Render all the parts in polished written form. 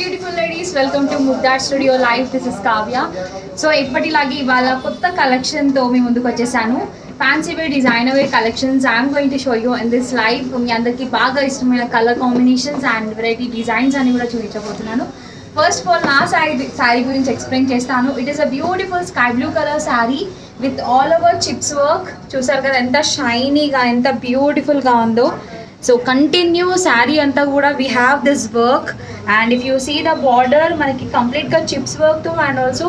Beautiful ladies, welcome to ముగ్ధార్ studio live. This is Kavya. So ఎప్పటిలాగే ఇవాళ కొత్త కలెక్షన్తో మీ ముందుకు వచ్చేసాను. Fancy wear, designer wear collections I'm going to show you in this live. మీ అందరికీ బాగా ఇష్టమైన colour combinations and variety designs అని కూడా చూపించబోతున్నాను. ఫస్ట్ ఆఫ్ ఆల్ నా శారీ గురించి ఎక్స్ప్లెయిన్ చేస్తాను. It is a beautiful sky blue colour sari with all over chips work. చూసారు కదా ఎంత షైనీగా, ఎంత బ్యూటిఫుల్గా ఉందో. సో కంటిన్యూ శారీ అంతా కూడా we have this work and if you see the border మనకి కంప్లీట్గా చిప్స్ వర్క్తో and also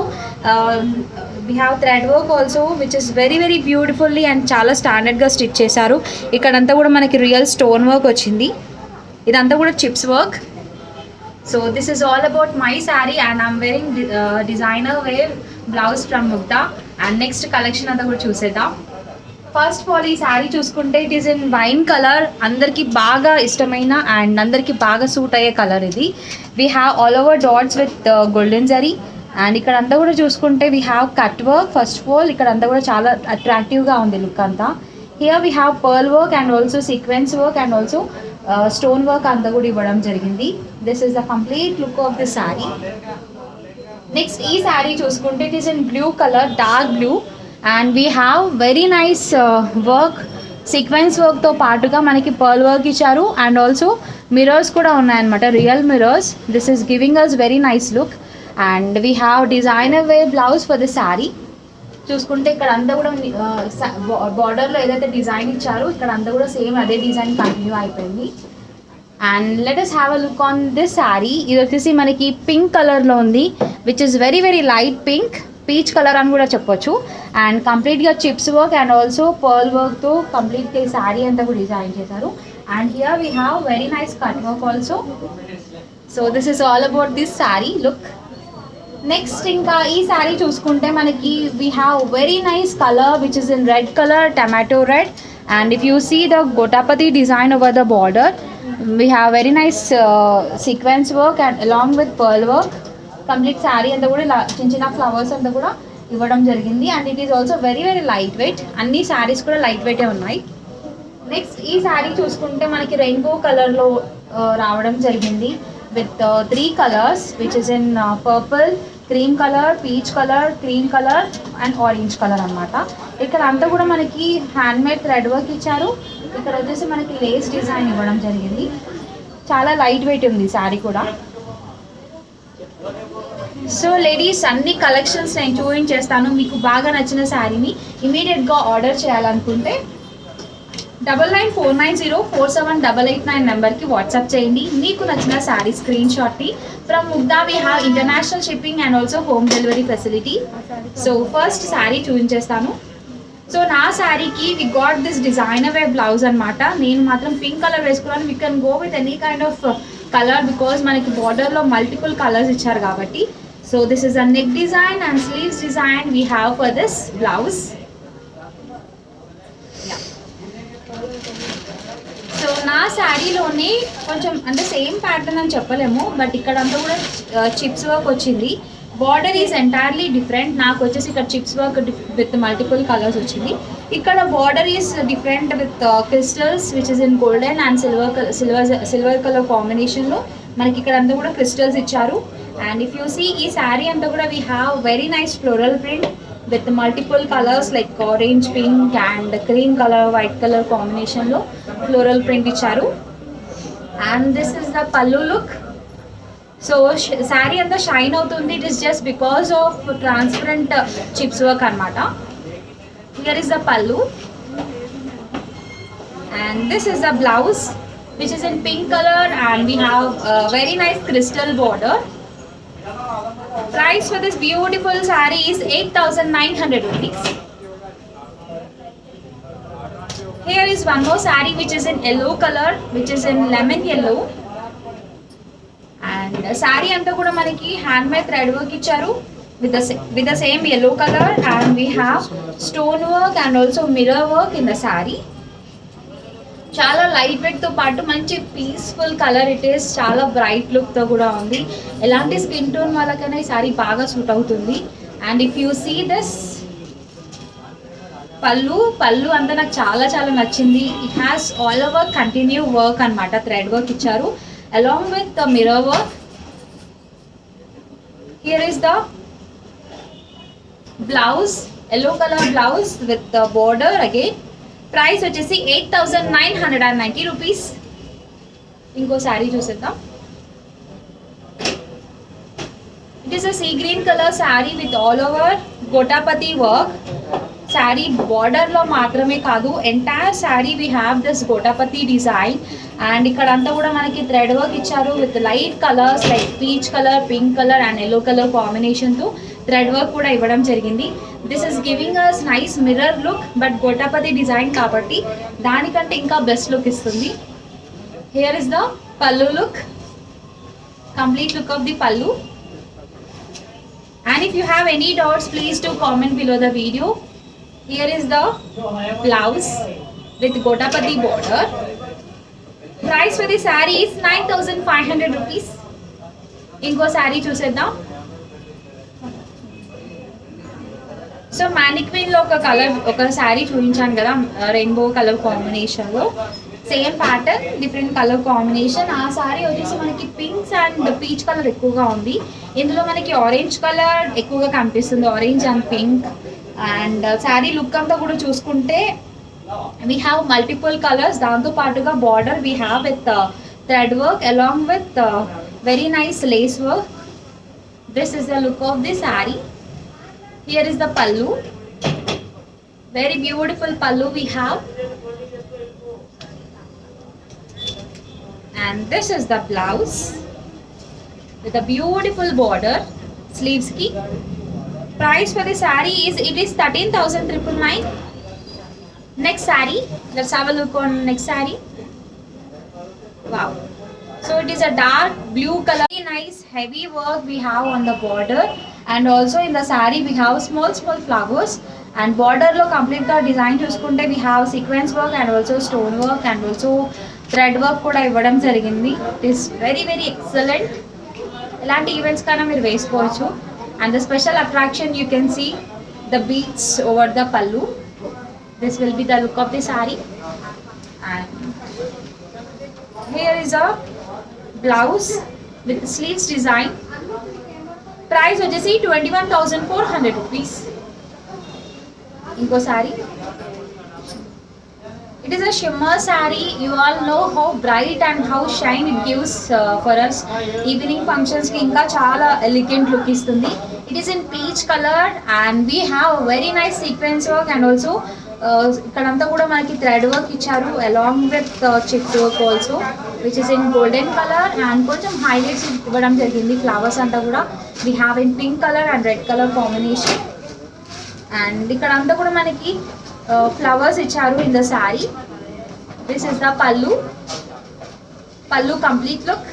we have thread work also which is very very beautifully and చాలా స్టాండర్డ్గా స్టిచ్ చేశారు. ఇక్కడంతా కూడా మనకి రియల్ స్టోన్ వర్క్ వచ్చింది. ఇదంతా కూడా chips work. So this is all about my sari and I'm wearing designer wear blouse from Mugdha. And next collection అంతా కూడా చూసేద్దాం. ఫస్ట్ ఆఫ్ ఆల్ ఈ శారీ చూసుకుంటే it is in wine colour. అందరికీ బాగా ఇష్టమైన అండ్ అందరికీ బాగా సూట్ అయ్యే కలర్ ఇది. We have all over dots with golden zari and ఇక్కడ అంతా కూడా చూసుకుంటే we have cut work. First of all ఇక్కడ అంతా కూడా చాలా అట్రాక్టివ్గా ఉంది లుక్ అంతా. Here we have pearl work and also sequence work and also stone work అంతా కూడా ఇవ్వడం జరిగింది. This is the complete look of this sari. Next ఈ శారీ చూసుకుంటే it is in blue colour, dark blue and we have very nice work. Sequence వర్క్తో పాటుగా మనకి pearl work ఇచ్చారు అండ్ ఆల్సో మిరర్స్ కూడా ఉన్నాయన్నమాట, real mirrors. This is giving us very nice look and we have designer wear blouse for the sari. చూసుకుంటే ఇక్కడ అంతా కూడా బార్డర్లో ఏదైతే డిజైన్ ఇచ్చారో ఇక్కడ అంతా కూడా సేమ్ అదే డిజైన్ కంటిన్యూ అయిపోయింది. And let us have a look on this sari. ఇది వచ్చేసి మనకి పింక్ కలర్లో ఉంది which is very very light pink, peach colour అని కూడా చెప్పొచ్చు. అండ్ కంప్లీట్గా chips work and also pearl వర్క్తో కంప్లీట్గా ఈ శారీ అంతా కూడా డిజైన్ చేశారు. And here we have very nice cut work also. So this is all about this sari look. Next ఇంకా ఈ శారీ చూసుకుంటే మనకి we have very nice colour which is in red colour, tomato red. And if you see the gotapatti design over the border, we have very nice sequence work and along with pearl work. Complete sari అంతా కూడా ఇలా చిన్న చిన్న flowers అంతా కూడా ఇవ్వడం జరిగింది. And it is also very very light wait. అన్ని శారీస్ కూడా లైట్ వెయిటే ఉన్నాయి. నెక్స్ట్ ఈ శారీ చూసుకుంటే మనకి రెయిన్బో కలర్లో రావడం జరిగింది with 3 colours which is in purple, cream colour, peach colour, cream colour and orange colour అనమాట. ఇక్కడ అంతా కూడా మనకి హ్యాండ్మేడ్ థ్రెడ్ వర్క్ ఇచ్చారు. ఇక్కడ వచ్చేసి మనకి లేస్ డిజైన్ ఇవ్వడం జరిగింది. చాలా లైట్ వెయిట్ ఉంది శారీ కూడా. సో లేడీస్, అన్ని కలెక్షన్స్ నేను చూపించేస్తాను. మీకు బాగా నచ్చిన శారీని ఇమీడియట్గా ఆర్డర్ చేయాలనుకుంటే 9949047889 నెంబర్కి వాట్సాప్ చేయండి. మీకు నచ్చిన శారీ స్క్రీన్ షాట్ని. From Mugdha we have international shipping and also home delivery facility. So first saree చూపించేస్తాను. సో నా శారీకి we got this designer wear blouse అనమాట. నేను మాత్రం పింక్ కలర్ వేసుకున్నాను. We can go with any kind of colour because మనకి బార్డర్లో మల్టిపుల్ కలర్స్ ఇచ్చారు కాబట్టి. So this is a neck design and sleeves design we have for this blouse. Yeah. So నా శారీలోనే కొంచెం అంటే సేమ్ ప్యాటర్న్ అని చెప్పలేము, బట్ ఇక్కడ అంతా కూడా చిప్స్ వర్క్ వచ్చింది. Border is entirely different. నాకు వచ్చేసి ఇక్కడ chips work with multiple colours వచ్చింది. ఇక్కడ border is different with crystals which is in golden and silver colour కాంబినేషన్లో మనకి ఇక్కడ అంతా కూడా క్రిస్టల్స్ ఇచ్చారు. అండ్ ఇఫ్ యూ సీ ఈ శారీ అంతా కూడా we have very nice floral print with multiple colours like orange, pink and cream colour, white colour కాంబినేషన్లో ఫ్లోరల్ ప్రింట్ ఇచ్చారు. And this is the pallu look. So sari అంతా షైన్ అవుతుంది. It is just because of transparent chips work అనమాట. Here is the పల్లు and this is the blouse which is in pink color and we have a very nice crystal border. Price for this beautiful saree is 8,900 rupees. Here is one more saree which is in yellow color, which is in lemon yellow. And saree anta kuda manaki handmade thread work icharu with the same yellow color, and we have stone work and also mirror work in the saree. చాలా light వెయిట్తో పాటు మంచి peaceful colour it is. చాలా bright లుక్తో కూడా ఉంది. ఎలాంటి skin tone వాళ్ళకైనా ఈ సారీ బాగా సూట్ అవుతుంది. And if you see this pallu అంతా నాకు చాలా చాలా నచ్చింది. It has all over continue work అనమాట, థ్రెడ్ వర్క్ ఇచ్చారు along with the mirror work. Here is the blouse, yellow colour blouse with the border again. Price వచ్చేసి 8,990 rupees. ఇంకో శారీ చూసేద్దాం. It is a sea green colour sari with all over gotapatti work. Sari బార్డర్లో మాత్రమే కాదు, entire sari we have this gota patti design. And ఇక్కడ అంతా కూడా మనకి థ్రెడ్ వర్క్ ఇచ్చారు with light colours like peach colour, pink colour and yellow colour కాంబినేషన్తో థ్రెడ్ వర్క్ కూడా ఇవ్వడం జరిగింది. This is giving us nice mirror look, but gota patti design కాబట్టి దానికంటే ఇంకా బెస్ట్ లుక్ ఇస్తుంది. Here is the pallu look, complete look of the pallu. And if you have any doubts please to comment below the video. Here is the blouse with Gotapati border. Price for the saree is 9,500 rupees. Inko saree చూసేద్దాం. So mannequin లో ఒక శారీ చూపించాను కదా, rainbow colour కాంబినేషన్లో same pattern different colour combination. ఆ శారీ వచ్చేసి మనకి pinks and peach colour ఎక్కువగా ఉంది. ఇందులో మనకి ఆరెంజ్ కలర్ ఎక్కువగా కనిపిస్తుంది, orange and pink. And sari look అంతా కూడా చూసుకుంటే వీ హ్యావ్ మల్టిపుల్ కలర్స్. దాంతో పాటుగా border we have with thread work along with very nice lace work. This is the look of the saree. Here is the పల్లు, very beautiful పల్లు we have. And this is the blouse with a beautiful border, sleeves ki. Price for the saree is 13,999. Next saree, let's have a look on next saree. Wow, so it is a dark blue color, very nice heavy work we have on the border, and also in the saree we have small flowers. And border lo complete ga design chuskunte we have sequence work and also stone work and also thread work kuda ivvadam jarigindi. It is very excellent. Elanti events kana meer vesukochu. And the special attraction you can see the beads over the pallu. This will be the look of the saree. And here is a blouse with sleeves design. Price vachesi 21,400 rupees. Inko saree. It is a shimmer saree. You all know how bright and how shine it gives for us. Evening functions ki inka chaala elegant look istundi. It is in peach color and we have a very nice sequence work and also ikkadanta kuda manaki thread work icharu along with chip work also, which is in golden color and koncham highlights ivvadam jarigindi. Flowers anta kuda we have in pink color and red color combination. And ikkadanta kuda manaki flowers icharu in the saree. This is the pallu complete look.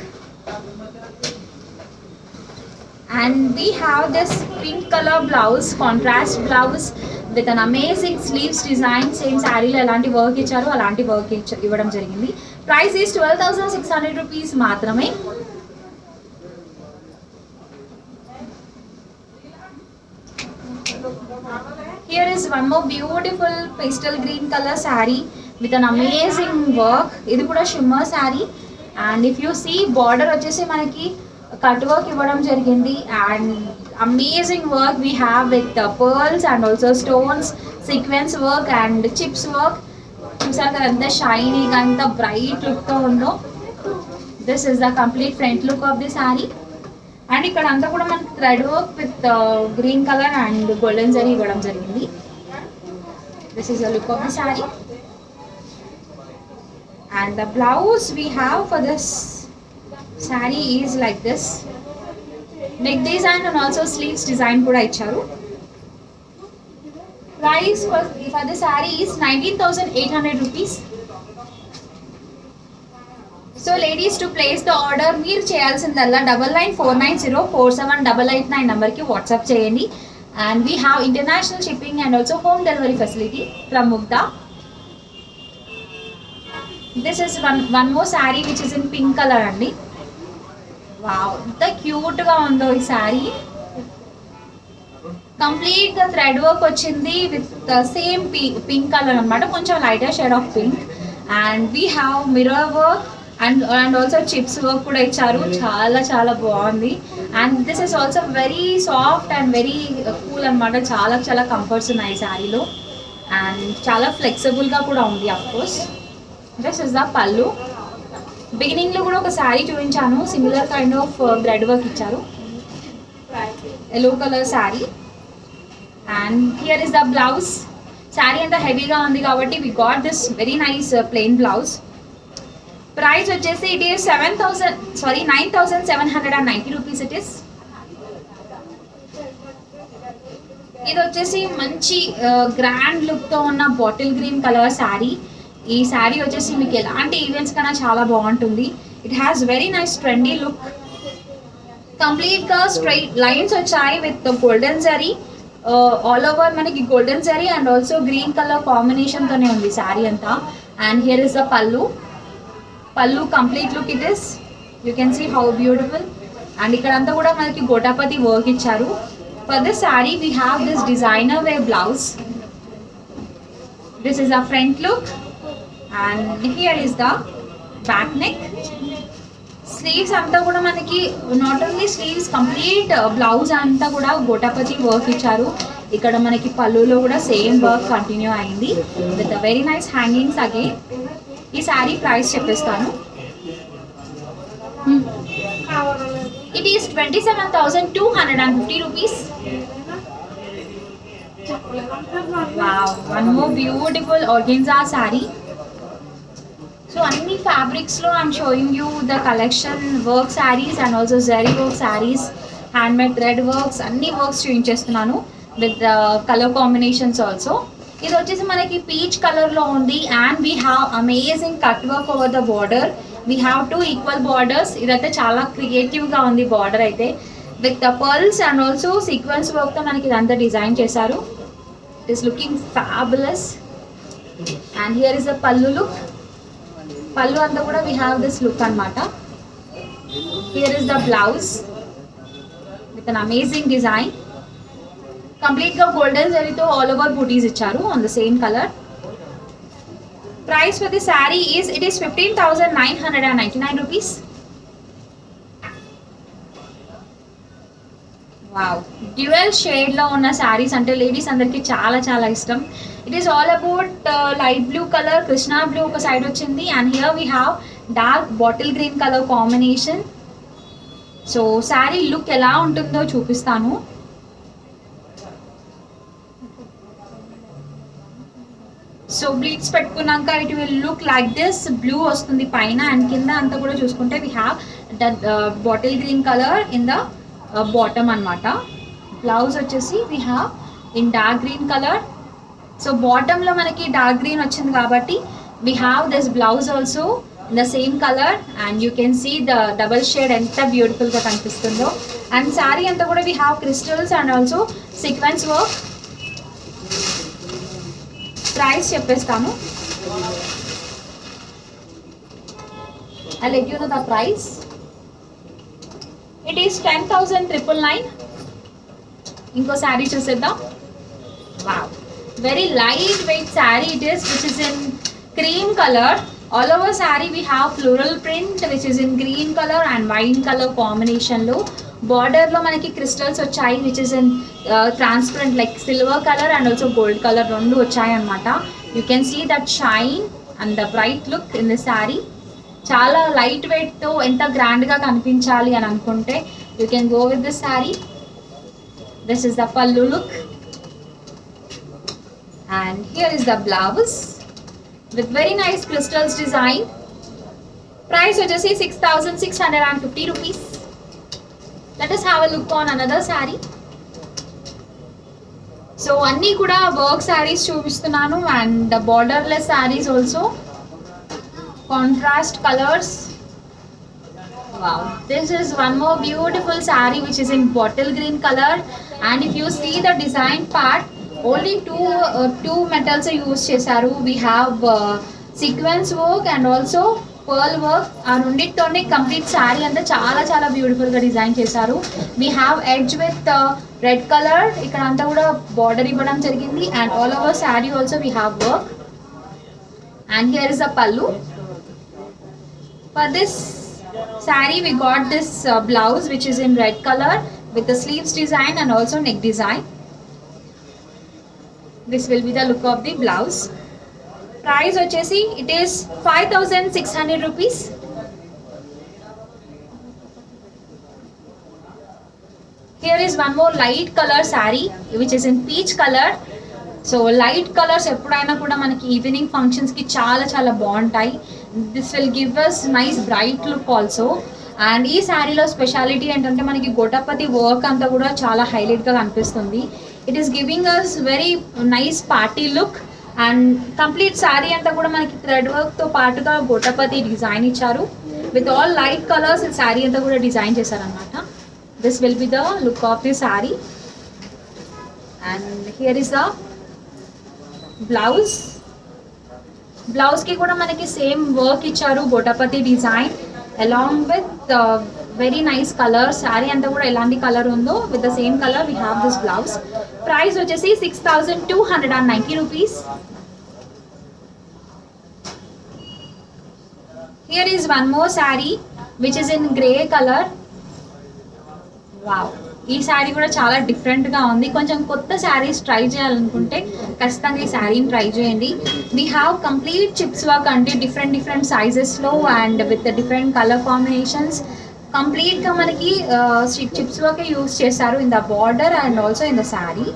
And we have this pink color blouse, contrast blouse with an amazing sleeves design. Same saree lo elanti work icharu alanti work ivvadam jarigindi. Price is 12,600 rupees maatrame. Here is one more beautiful pastel green color saree with an amazing work. Idi kuda shimmer saree and if you see border వచ్చేసి మనకి cut work ఇవ్వడం జరిగింది and amazing work we have with pearls and also stones sequence work and chips work. చూసారు కదా ఎంత షైనీగా ఎంత bright లుక్తో ఉందో. This is the complete front look of the sari. And ఇక్కడ అంతా కూడా మనకి thread work with green colour and golden zari ఇవ్వడం జరిగింది. This is the look of the sari. And the blouse we have for this saree is like this. Neck design and also sleeves design kuda icharu. Price for the saree is 19,800 rupees. So ladies, to place the order meer cheyalsindalla 9949047889 number ki WhatsApp cheyandi. And we have international shipping and also home delivery facility from Mugda. This is one more saree which is in pink color andi. Wow, ఎంత cute గా ఉందో ఈ saree. Complete గా thread work వచ్చింది with same pink colour అన్నమాట, కొంచెం lighter shade of pink. And we have mirror work and also chips work కూడా ఇచ్చారు. చాలా చాలా బాగుంది. And this is also very soft and very cool అన్నమాట. చాలా చాలా కంఫర్ట్స్ ఉన్నాయి ఈ శారీలో అండ్ చాలా ఫ్లెక్సిబుల్గా కూడా ఉంది of course. This is the pallu. బిగినింగ్లో కూడా ఒక శారీ చూపించాను, similar kind of thread work ఇచ్చారు, yellow colour saree. And here is the blouse. Saree అంతా హెవీగా ఉంది కాబట్టి we got this very nice plain blouse. Price వచ్చేసి it is 9,790 rupees it is. ఇది వచ్చేసి మంచి గ్రాండ్ లుక్తో ఉన్న బాటిల్ గ్రీన్ కలర్ శారీ. ఈ శారీ వచ్చేసి మీకు ఎలాంటి ఈవెంట్స్ కన్నా చాలా బాగుంటుంది. It has very nice trendy look. కంప్లీట్గా స్ట్రైట్ లైన్స్ వచ్చాయి with golden zari all over. మనకి golden zari and also green colour కాంబినేషన్తోనే ఉంది శారీ అంతా. And here is the pallu. Pallu complete look it is. You can see how beautiful. And ఇక్కడంతా కూడా మనకి gota patti work ఇచ్చారు. For this saree we have this designer wear blouse. This is the front look. And here is the back neck. Sleeves anta kuda manaki not only sleeves, complete blouse anta kuda gotapati work icharu. Ikkada manaki pallu lo kuda same work continue ayindi with a very nice hangings again. Ee saree price cheppestanu. It is 27,250 rupees. Wow, one more beautiful organza saree. So any fabrics lo I'm showing you the collection work sarees and also zari work sarees, handmade thread works, anni works చూపించేస్తున్నాను with the color combinations also. ఇది వచ్చేసి మనకి peach colour లో ఉంది and we have amazing cut work over the border. We have two equal borders. ఇదైతే చాలా creative గా ఉంది border అయితే with the pearls and also sequence work తో మనకి ఇదంతా డిజైన్ చేశారు. It is looking fabulous. And here is the pallu look. పల్లు అంతా కూడా we have this look అన్నమాట. Here is the blouse with an amazing design. Complete గా golden జరీతో all over booties ఇచ్చారు on the same color. Price for the saree is 15,999 rupees. Wow, dual shade లో ఉన్న శారీస్ అంటే లేడీస్ అందరికి చాలా చాలా ఇష్టం. It is all about light blue colour, Krishna blue ఒక సైడ్ వచ్చింది and here we have dark bottle green colour combination. So sari look ఎలా ఉంటుందో చూపిస్తాను. సో బ్లీడ్స్ పెట్టుకున్నాక it will look like this. Blue వస్తుంది పైన అండ్ కింద అంతా కూడా చూసుకుంటే we have the bottle green colour in the bottom అన్నమాట. బ్లౌజ్ వచ్చేసి we have in dark green colour. So బాటంలో మనకి డార్క్ గ్రీన్ వచ్చింది కాబట్టి we have this blouse also in the same colour and you can see the double shade ఎంత బ్యూటిఫుల్గా కనిపిస్తుందో. And saree అంతా కూడా we have crystals and also sequence work. Price చెప్పేస్తాను. I'll let you know the price. It is 10,999. ఇంకో శారీ చూసేద్దాం. Wow, very light weight sari it is, which is in cream colour all over sari we have floral print which is in green colour and wine colour కాంబినేషన్లో. బార్డర్లో మనకి crystals వచ్చాయి which is in transparent like silver colour and also gold colour రెండు వచ్చాయి అనమాట. You can see that shine and the bright look in the sari. చాలా light వెయిట్తో ఎంత గ్రాండ్గా కనిపించాలి అని అనుకుంటే you can go with this sari. This is the pallu look and here is the blouse with very nice crystals design. Price vachesi 6,650 rupees. Let us have a look on another saree. So anni kuda work sarees chupistunanu and the borderless sarees also, contrast colors. Wow, this is one more beautiful saree which is in bottle green color, and if you see the design part, only two metals are used చేశారు. we have sequence work and also pearl work. ఆ రెండిటితోనే complete sari అంతా చాలా చాలా బ్యూటిఫుల్గా design చేశారు. we have edge with red colour, ఇక్కడ అంతా కూడా బార్డర్ ఇవ్వడం జరిగింది. and all over sari also we have work. and here is a pallu. For this saree we got this blouse which is in red color with the sleeves design and also neck design. This will be the look of the blouse. Price vachesi it is 5,600 rupees. Here is one more light color saree which is in peach color. So light colors eppudaina kuda manaki evening functions ki chaala chaala baguntayi. This will give us nice bright look also. And ఈ శారీలో speciality ఏంటంటే మనకి గోటపతి work అంతా కూడా చాలా హైలైట్గా కనిపిస్తుంది. It is giving us very nice party look. And complete sari అంతా కూడా మనకి థ్రెడ్ వర్క్తో పాటుగా గోటపతి డిజైన్ ఇచ్చారు. విత్ ఆల్ లైట్ కలర్స్ ఈ శారీ అంతా కూడా డిజైన్ చేశారనమాట. This will be the look of the sari. And here is the blouse. బ్లౌజ్కి కూడా మనకి సేమ్ వర్క్ ఇచ్చారు, గోటపతి design along with very nice color. Saree anta kuda elanti color undo with the same color we have this blouse. Price vachesi 6,290 rupees. Here is one more saree which is in grey color. Wow, ఈ శారీ కూడా చాలా డిఫరెంట్గా ఉంది. కొంచెం కొత్త saris try చేయాలనుకుంటే ఖచ్చితంగా ఈ శారీని ట్రై చేయండి. We have complete chips work అంటే డిఫరెంట్ సైజెస్లో and with different colour combinations. కంప్లీట్గా మనకి చిప్స్ వర్కే యూస్ చేశారు in the border and also in the saree.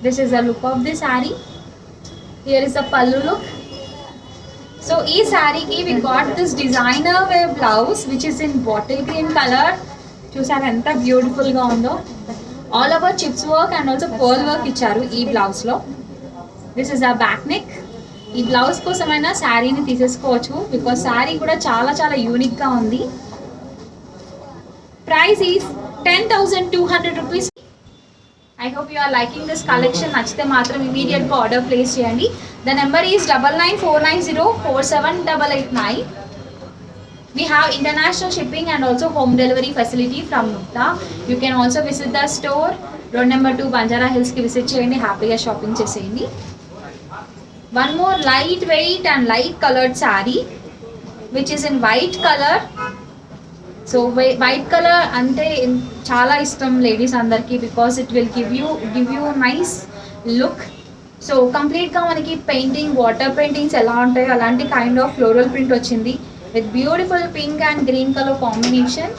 This is the look of the saree. Here is the pallu look. So ఈ శారీకి we got this designer wear blouse which is in bottle green colour. చూసారు ఎంత బ్యూటిఫుల్గా ఉందో. All over chips work and also pearl work ఇచ్చారు ఈ బ్లౌజ్లో. This is a back neck. ఈ బ్లౌజ్ కోసమైనా శారీని తీసేసుకోవచ్చు బికాస్ శారీ కూడా చాలా చాలా యూనిక్గా ఉంది. Price is 10,200 rupees. I hope you are liking this collection. నచ్చితే మాత్రం ఇమీడియట్గా ఆర్డర్ ప్లేస్ చేయండి. The number is 9949047889. We have international shipping and also home delivery facility from Mukta. You can also visit the store. Road number 2 Banjara Hills ki visit cheyandi, happy shopping cheseyandi. One more light weight and light colored saree which is in white color. So white color ante chaala ishtam ladies andarki because it will give you nice look. So complete ga manaki painting, water paintings ela untayo alanti kind of floral print ochindi with beautiful pink and green color combination.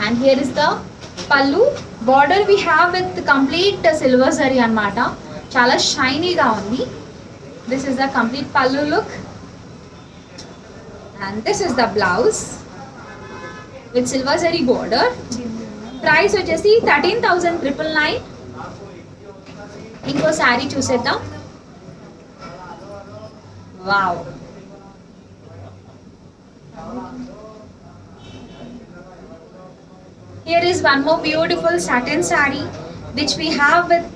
And here is the pallu. Border we have with complete silver zari anamata, chala shiny ga undi. This is the complete pallu look. And this is the blouse with silver zari border. Price vachesi 13,999. ఇంకో శారీ చూసేద్దాం. Wow, here is one more beautiful satin saree which we have with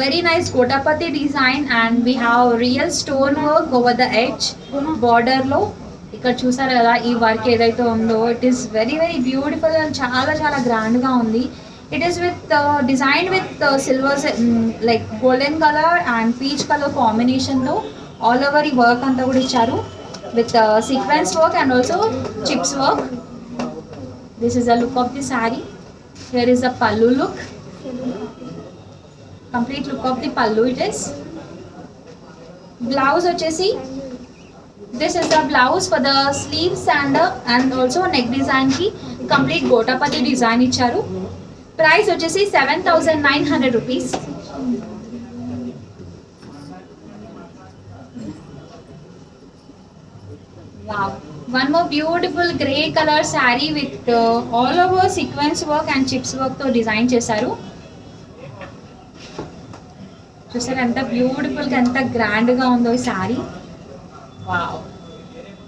very nice Gotapati design and we have real stone work over the edge border lo. ఇక్కడ చూసారు కదా ఈ work ఏదైతే ఉందో it is very very beautiful and చాలా చాలా గ్రాండ్గా ఉంది. It is with designed with silver like golden color and peach color combination though all over ఈ వర్క్ అంతా కూడా ఇచ్చారు. with sequence work and also chips work. This is the look of the saree. Here is the pallu look. Complete look of the pallu it is. Blouse వచ్చేసి this is the blouse for the sleeves and also neck design ki complete gotapati design ఇచ్చారు. Price వచ్చేసి 7,900 rupees. Wow, one more beautiful grey color saree with all over sequence work and chips work తో design చేశారు. చూసారు ఎంత beautiful గా ఎంత grand గా ఉందో ఈ sari. Wow,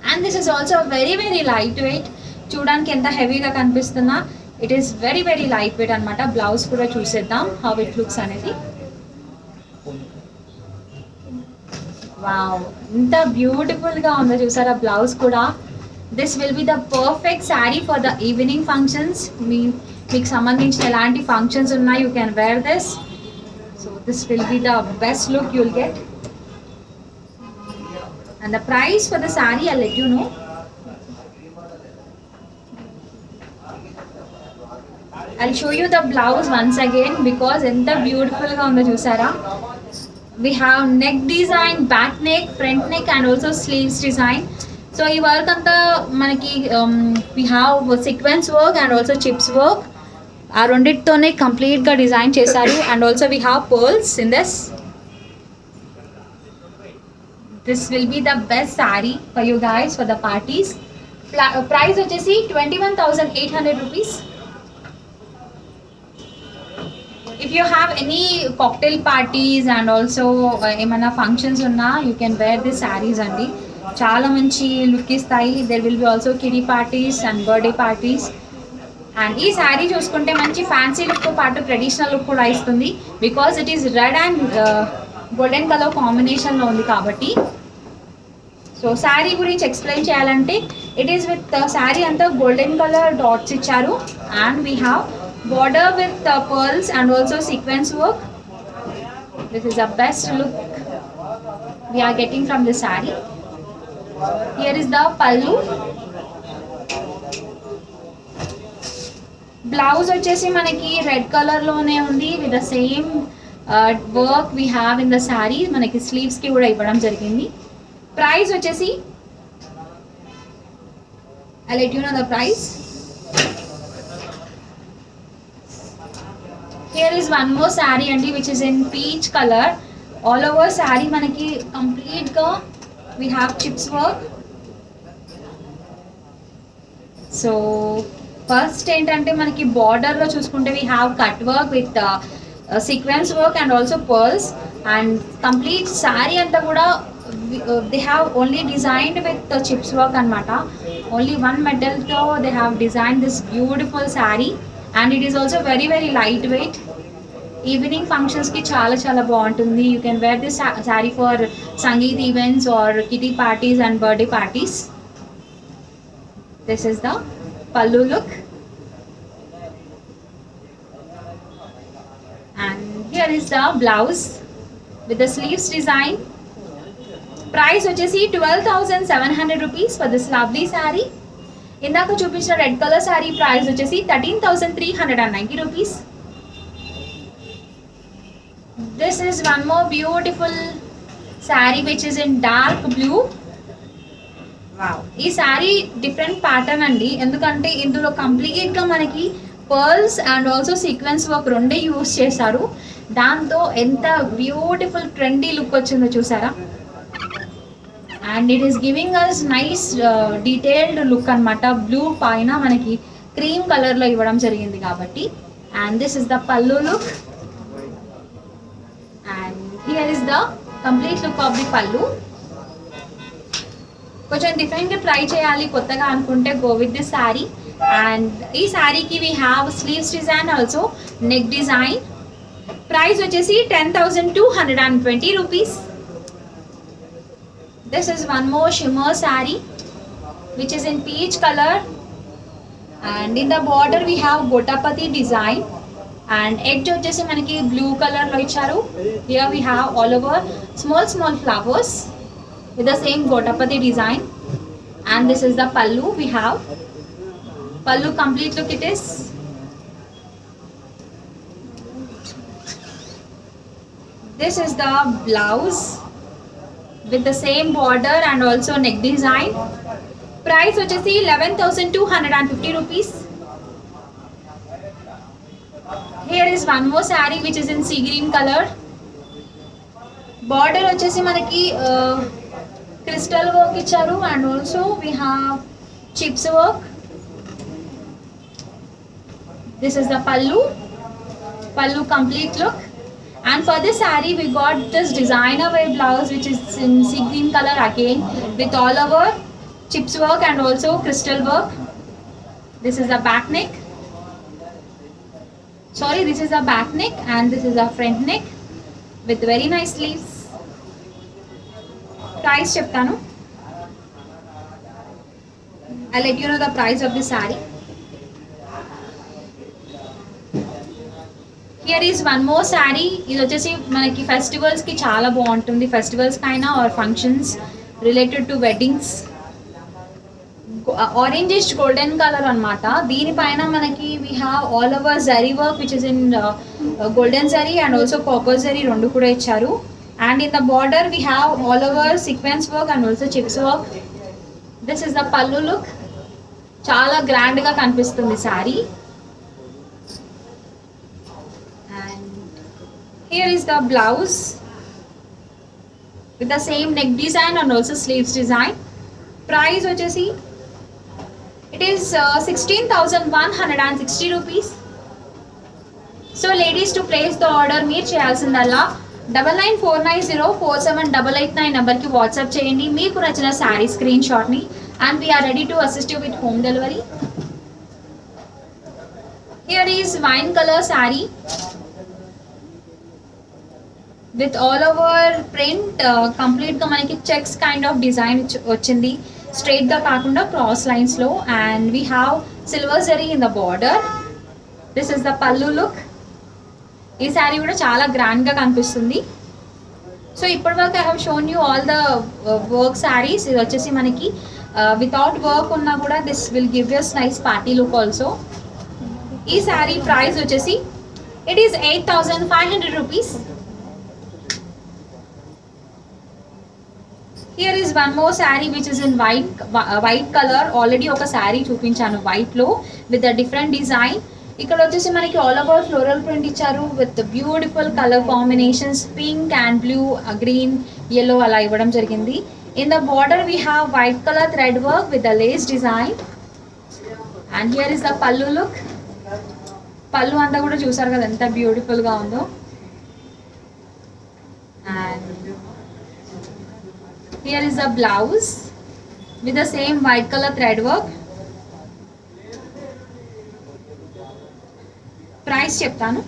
and this is also very very light weight. చూడడానికి ఎంత హెవీగా కనిపిస్తున్నా it is very very light weight అనమాట. బ్లౌజ్ కూడా చూసేద్దాం హౌ ఇట్ లుక్స్ అనేది. వావ్, ఎంత బ్యూటిఫుల్ గా ఉందో చూసారా బ్లౌజ్ కూడా. This will be the perfect sari for the evening functions. మీకు సంబంధించిన ఎలాంటి ఫంక్షన్స్ ఉన్నా you can wear this. So this will be the best look you will get. And the price for the saree I'll let you know. I'll show you the blouse once again because enta beautiful ga undo chusara. We have neck design, back neck, front neck and also sleeves design. So ee work anta manaki we have sequence work and also chips work. Aa rendittone complete ga design chesaru and also we have pearls in this. This will be the best saree for you guys for the parties. Price వచ్చేసి 21,800 rupees. If you have any cocktail parties and also ఏమైనా functions ఉన్నా you can wear these sarees అండి. చాలా మంచి look ఇస్తాయి. There will be also kiddie parties and birthday parties. And ఈ శారీ చూసుకుంటే మంచి ఫ్యాన్సీ లుక్తో పాటు ట్రెడిషనల్ లుక్ కూడా ఇస్తుంది because it is red and golden colour కాంబినేషన్లో ఉంది కాబట్టి. సో శారీ గురించి ఎక్స్ప్లెయిన్ చేయాలంటే ఇట్ ఈస్ విత్ శారీ అంతా గోల్డెన్ కలర్ డాట్స్ ఇచ్చారు and we have border with pearls and also sequence work. This is the best look we are getting from the saree. Here is the pallu. Blouse వచ్చేసి మనకి red colour లోనే ఉంది with the same work we have in the saree. మనకి sleeves కి కూడా ఇవ్వడం జరిగింది. Price వచ్చేసి I'll let you know the price. Here is one more saree andi which is in peach color. All over saree manaki complete ga we have chips work. So first ఏంటంటే మనకి border లో చూసుకుంటే we have cut work with sequence work and also pearls and complete saree anta kuda they have only designed with the chips work anamata. Only one metal tho they have designed this beautiful saree and it is also very very lightweight. Evening functions ki chala chala baaguntundi. You can wear this saree for sangeet events or kitty parties and birthday parties. This is the pallu look and here is the blouse with the sleeves design. Price వచ్చేసి 12,700 rupees for this lovely saree. ఇందాక చూపించిన red colour saree price వచ్చేసి 13,390 rupees. This is one more beautiful saree which is in dark blue. Wow, ఈ saree different pattern అండి ఎందుకంటే ఇందులో complete గా మనకి pearls and also sequence work రెండే యూస్ చేశారు. దాంతో ఎంత బ్యూటిఫుల్ ట్రెండీ లుక్ వచ్చిందో చూసారా. And it is giving us nice detailed look anamata. Blue paina manaki cream color lo ivvadam jarigindi kabatti. And this is the pallu look and here is the complete look of the pallu. కొంచెం different గా try చేయాలి కొత్తగా అనుకుంటే go with this saree and ఈ saree ki we have sleeves design also neck design. Price వచ్చేసి 10,220 rupees. This is one more shimmer saree which is in peach color and in the border we have gotapati design and edge వచ్చేసి మనకి blue color లో ఇచ్చారు. Here we have all over small flowers with the same gotapati design. And this is the pallu. We have pallu complete look it is. This is the blouse with the same border and also neck design. Price వచ్చేసి 11,250 rupees. Here is one more saree which is in sea green color. Border వచ్చేసి మనకి crystal work ఇచ్చారు and also we have chips work. This is the pallu complete look. And for this saree we got this designer wear blouse which is in sea green color again with all over chips work and also crystal work. This is the back neck. Sorry, this is the back neck and this is the front neck with very nice sleeves. Price చెప్తాను. I'll let you know the price of this saree. Here is one more saree. ఇది వచ్చేసి మనకి festivals కి చాలా బాగుంటుంది. Festivals కైనా or functions related to weddings. Orangish golden colour అన్నమాట. దీనిపైన మనకి we have all over zari work which is in golden zari and also copper zari రెండు కూడా ఇచ్చారు. And in the border we have all over sequence work and also chips work. This is the pallu look. చాలా గ్రాండ్గా కనిపిస్తుంది sari. Here is the blouse with the same neck design and also sleeves design. Price వచ్చేసి it is 16,160 rupees. So ladies, to place the order మీరు చేయాల్సిందల్లా 9949047889 నెంబర్కి WhatsApp చేయండి మీకు నచ్చిన శారీ స్క్రీన్ షాట్ని and we are ready to assist you with home delivery. Here is wine color saree with all over print, complete గా మనకి checks kind of design వచ్చింది. స్ట్రైట్ గా కాకుండా క్రాస్ లైన్స్ లో and we have silver zari in the border. This is the pallu look. ఈ శారీ కూడా చాలా grand గా కనిపిస్తుంది. సో ఇప్పటి వరకు I have shown you all the work saris. ఇది వచ్చేసి మనకి వితౌట్ వర్క్ ఉన్నా కూడా this will give us nice party look also. ఈ శారీ ప్రైస్ వచ్చేసి it is 8,500 rupees. Here is one more saree which is in white color. Already oka saree చూపించాను white లో with a different design. ఇక్కడ వచ్చేసి మనకి all over floral print ఇచ్చారు with the beautiful color combinations pink and blue, green, yellow అలా ఇవ్వడం జరిగింది. In the border we have white color thread work with the lace design. And here is the pallu look. పల్లు అంతా కూడా చూసారు కదా ఎంత బ్యూటిఫుల్ గా ఉందో. And here is the blouse with the same white color thread work. Price చెప్తాను.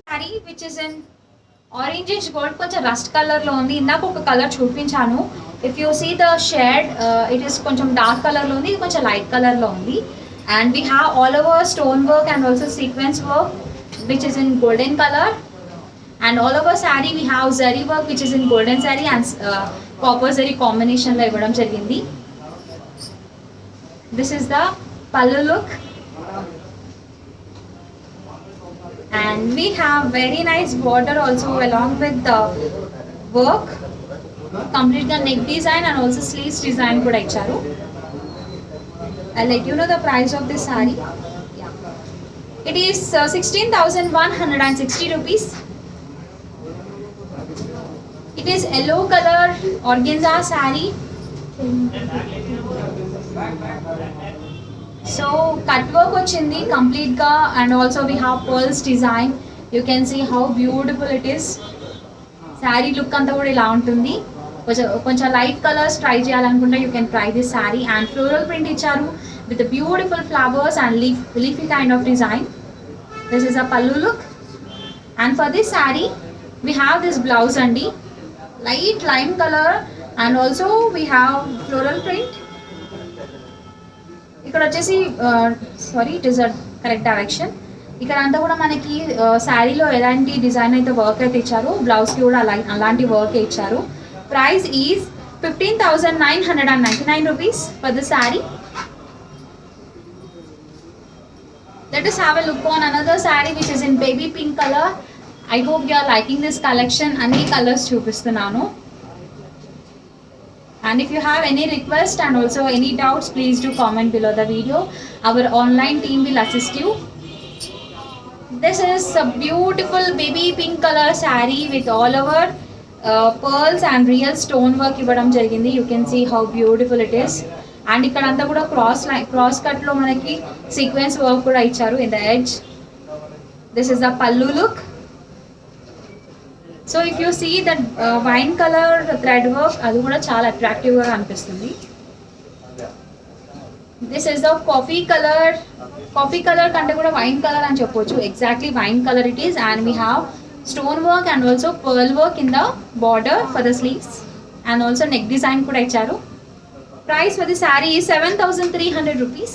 saree which is in orangish gold కొంచెం రస్ట్ కలర్ లో ఉంది. ఇందాక ఒక కలర్ చూపించాను. If you see the shade it is కొంచెం డార్క్ కలర్ లో ఉంది. ఇది కొంచెం లైట్ కలర్ లో ఉంది. And we have all over stone work and also sequence work which is in golden colour. And all over saree we have zari work which is in golden zari and copper zari combination lo ivvadam jarigindi. This is the pallu look. And we have very nice border also along with the work. Complete the neck design and also sleeves design kuda icharu. I'll let you know the price of this saree. It is 16,160 rupees. It is yellow color organza saree. So cut work వచ్చింది complete గా and also we have pearls design. You can see how beautiful it is. Saree look అంతా కూడా ఇలా ఉంటుంది. కొంచెం light colours try చేయాలనుకుంటే you can try this saree. And floral print ఇచ్చారు with the beautiful flowers and leafy kind of design. This is a pallu look. And for this saree we have this blouse andi. Light lime color and also we have floral print. ఇక్కడ వచ్చేసి sorry it is a correct direction. ఇక్కడ అంతా కూడా మనకి శారీలో ఎలాంటి design అయితే work అయితే ఇచ్చారో బ్లౌజ్కి కూడా అలాంటి వర్క్ ఇచ్చారు. Price is 15,999 rupees for the saree. Let us have a look on another saree which is in baby pink color. I hope you are liking this collection. Anni colors chupistunanu. And if you have any request and also any doubts, please do comment below the video. Our online team will assist you. This is a beautiful baby pink color saree with all over pearls and real stone work ఇవ్వడం జరిగింది. You can see how beautiful it is. And ఇక్కడంతా కూడా cross cut లో మనకి sequence work కూడా ఇచ్చారు in the edge. This is the pallu look. So if you see that wine color thread work, అది కూడా చాలా attractive గా అనిపిస్తుంది. This is the coffee color కంటే కూడా వైన్ కలర్ అని చెప్పొచ్చు. Exactly wine colour it is. And we have stone work and also pearl work in the border for the sleeves and also neck design కూడా ఇచ్చారు. Price for the saree is 7,300 rupees.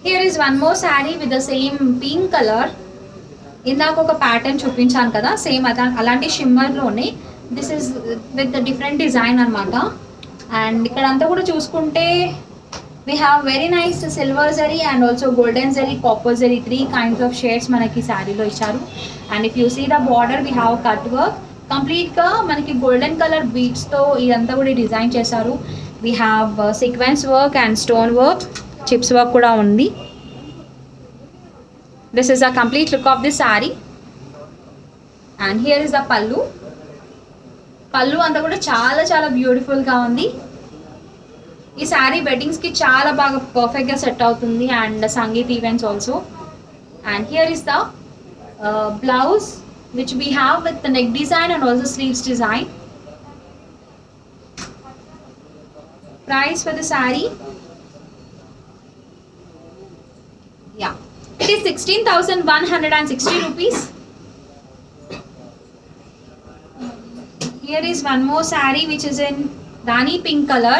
Here is one more saree with the same pink colour. ఇందాక ఒక pattern చూపించాను కదా, same అలాంటి షిమ్మర్లోనే this is with different design అనమాట. And ఇక్కడంతా కూడా చూసుకుంటే we have very nice silver zari and also golden zari, copper zari, 3 kinds of shades మనకి శారీలో ఇచ్చారు. And if you see the border we have cut work. కంప్లీట్గా మనకి golden colour బీడ్స్తో ఇదంతా కూడా డిజైన్ చేశారు. We have sequence work and stone work, chips work కూడా ఉంది. This is a complete look of this sari. And here is the pallu. Pallu అంతా కూడా చాలా చాలా బ్యూటిఫుల్గా ఉంది. ఈ శారీ వెడ్డింగ్స్కి చాలా బాగా పర్ఫెక్ట్గా సెట్ అవుతుంది and sangeet events also. And here is the blouse which we have with neck design and also sleeves design. Price for the sari, yeah, it is 16,160 rupees. Here is one more saree which is in Rani pink color.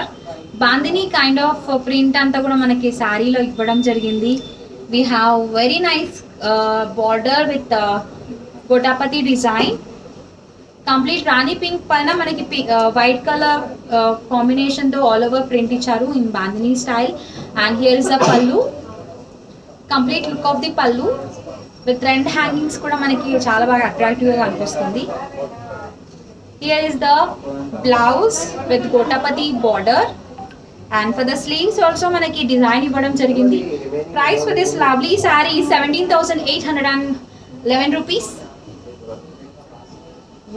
Bandhani kind of print anta kuda manaki saree lo ivvadam jarigindi. We have very nice border with Gotapati design. Complete Rani pink paina manaki white color combination tho all over print icharu in Bandhani style. And here is the pallu. Complete look of the pallu with thread hangings kuda manaki chaala baga attractive ga anipistundi. Here is the blouse with Gotapati border and for the sleeves also manaki design ivvadam jarigindi. Price for this lovely saree is 17,811 rupees.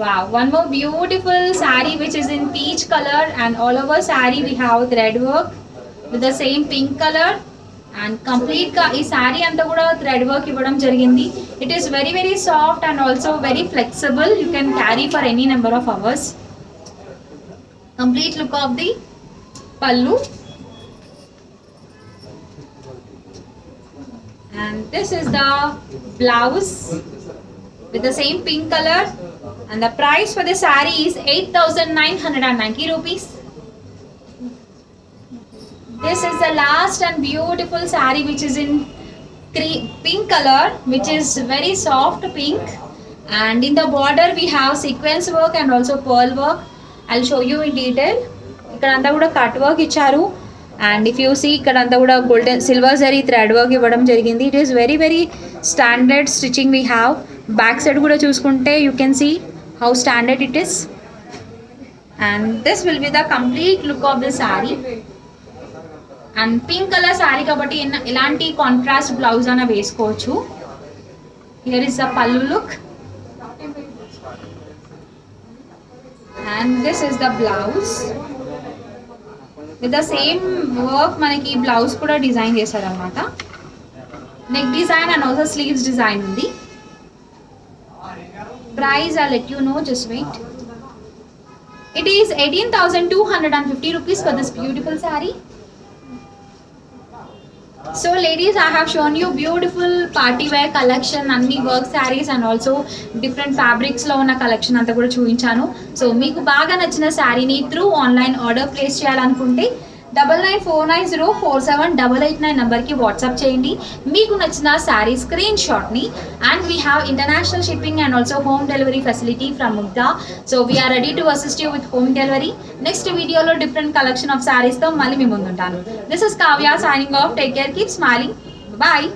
Wow, one more beautiful saree which is in peach color and all over saree we have thread work with the same pink color. And complete గా ఈ శారీ అంతా కూడా thread work ఇవ్వడం జరిగింది. It is very very soft and also very flexible. You can carry for any number of hours. Complete look of the pallu. And this is the blouse with the same pink colour. And the price for the saree is 8,990 rupees. This is the last and beautiful saree which is in pink color, which is very soft pink. And in the border we have sequence work and also pearl work. I'll show you in detail. ikkadanta kuda cut work icharu. And if you see ikkadanta kuda golden silver zari thread work ivvadam jarigindi. It is very very standard stitching we have. Back side kuda chuskunte you can see how standard it is. And this will be the complete look of the saree. And pink colour saree కాబట్టి ఇలాంటి contrast blouse అన్న వేసుకోవచ్చు. Here is the pallu look and this is the blouse with the same work. మనకి blouse కూడా design చేశారనమాట. Neck design and also sleeves design ఉంది. Price I let you know, just wait. It is 18,250 rupees for this beautiful saree. So ladies, I have shown you beautiful party wear collection, anni work sarees and also different fabrics lo una collection anta kuda chuvinchanu. So meeku baga nachina saree ni through online order place cheyalanunte 9949047889 నెంబర్కి WhatsApp చేయండి. మీకు నచ్చిన saree screen షాట్ని. And we have international shipping and also home delivery facility from Mugdha. So we are ready to assist you with home delivery. Next వీడియోలో different collection of శారీస్తో మళ్ళీ మీ ముందుంటాను. This is Kavya signing off. Take care, keep smiling, bye.